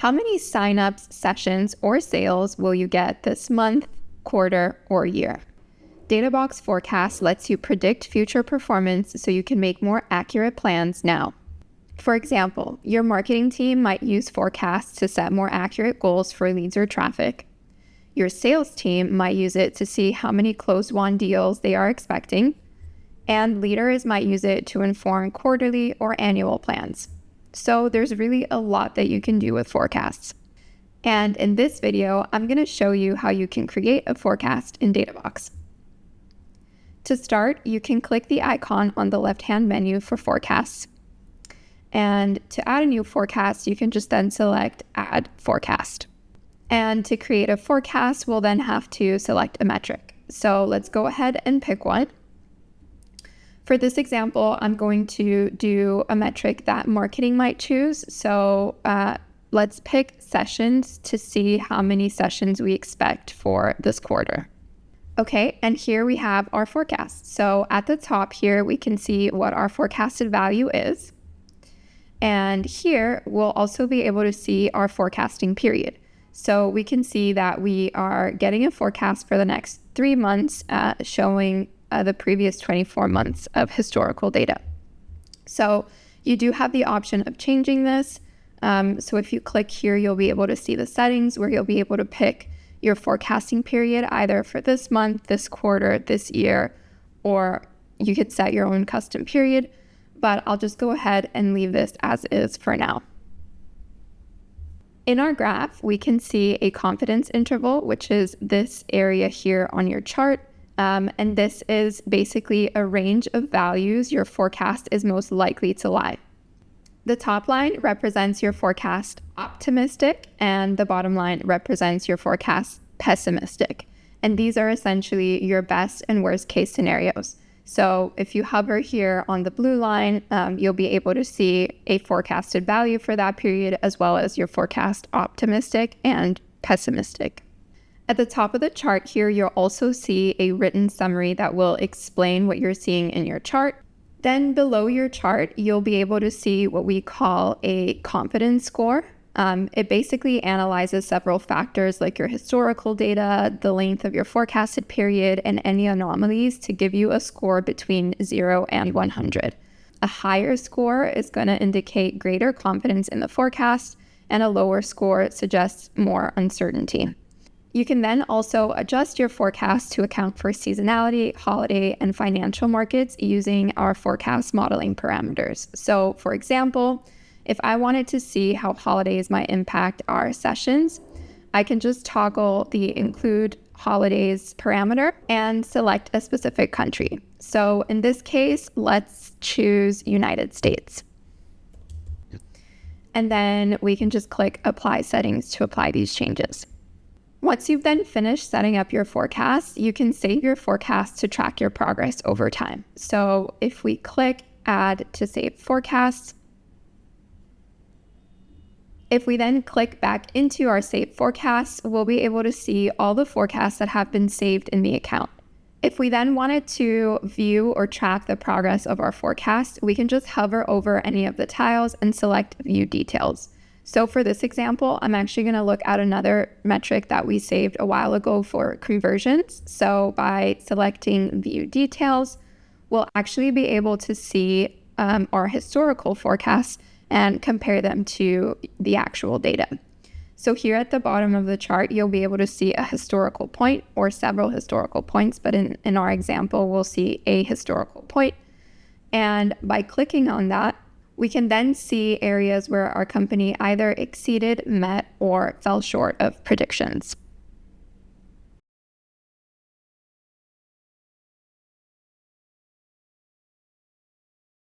How many signups, sessions, or sales will you get this month, quarter, or year? Databox Forecasts lets you predict future performance so you can make more accurate plans now. For example, your marketing team might use forecasts to set more accurate goals for leads or traffic. Your sales team might use it to see how many closed-won deals they are expecting, and leaders might use it to inform quarterly or annual plans. So there's really a lot that you can do with forecasts. And in this video, I'm going to show you how you can create a forecast in Databox. To start, you can click the icon on the left-hand menu for forecasts. And to add a new forecast, you can just then select Add Forecast. And to create a forecast, we'll then have to select a metric. So let's go ahead and pick one. For this example, I'm going to do a metric that marketing might choose. So let's pick sessions to see how many sessions we expect for this quarter. Okay, and here we have our forecast. So at the top here, we can see what our forecasted value is. And here we'll also be able to see our forecasting period. So we can see that we are getting a forecast for the next 3 months, showing the previous 24 months of historical data. So you do have the option of changing this. So if you click here, you'll be able to see the settings where you'll be able to pick your forecasting period either for this month, this quarter, this year, or you could set your own custom period. But I'll just go ahead and leave this as is for now. In our graph, we can see a confidence interval, which is this area here on your chart. And this is basically a range of values your forecast is most likely to lie. The top line represents your forecast optimistic, and the bottom line represents your forecast pessimistic. And these are essentially your best and worst case scenarios. So if you hover here on the blue line, you'll be able to see a forecasted value for that period, as well as your forecast optimistic and pessimistic. At the top of the chart here, you'll also see a written summary that will explain what you're seeing in your chart. Then below your chart, you'll be able to see what we call a confidence score. It basically analyzes several factors like your historical data, the length of your forecasted period, and any anomalies to give you a score between 0 and 100. A higher score is going to indicate greater confidence in the forecast, and a lower score suggests more uncertainty. You can then also adjust your forecast to account for seasonality, holiday, and financial markets using our forecast modeling parameters. So, for example, if I wanted to see how holidays might impact our sessions, I can just toggle the include holidays parameter and select a specific country. So in this case, let's choose United States. And then we can just click apply settings to apply these changes. Once you've then finished setting up your forecast, you can save your forecast to track your progress over time. So if we click add to save forecast, if we then click back into our saved forecasts, we'll be able to see all the forecasts that have been saved in the account. If we then wanted to view or track the progress of our forecast, we can just hover over any of the tiles and select view details. So for this example, I'm actually going to look at another metric that we saved a while ago for conversions. So by selecting view details, we'll actually be able to see our historical forecasts and compare them to the actual data. So here at the bottom of the chart, you'll be able to see a historical point or several historical points, but in our example, we'll see a historical point. And by clicking on that, we can then see areas where our company either exceeded, met, or fell short of predictions.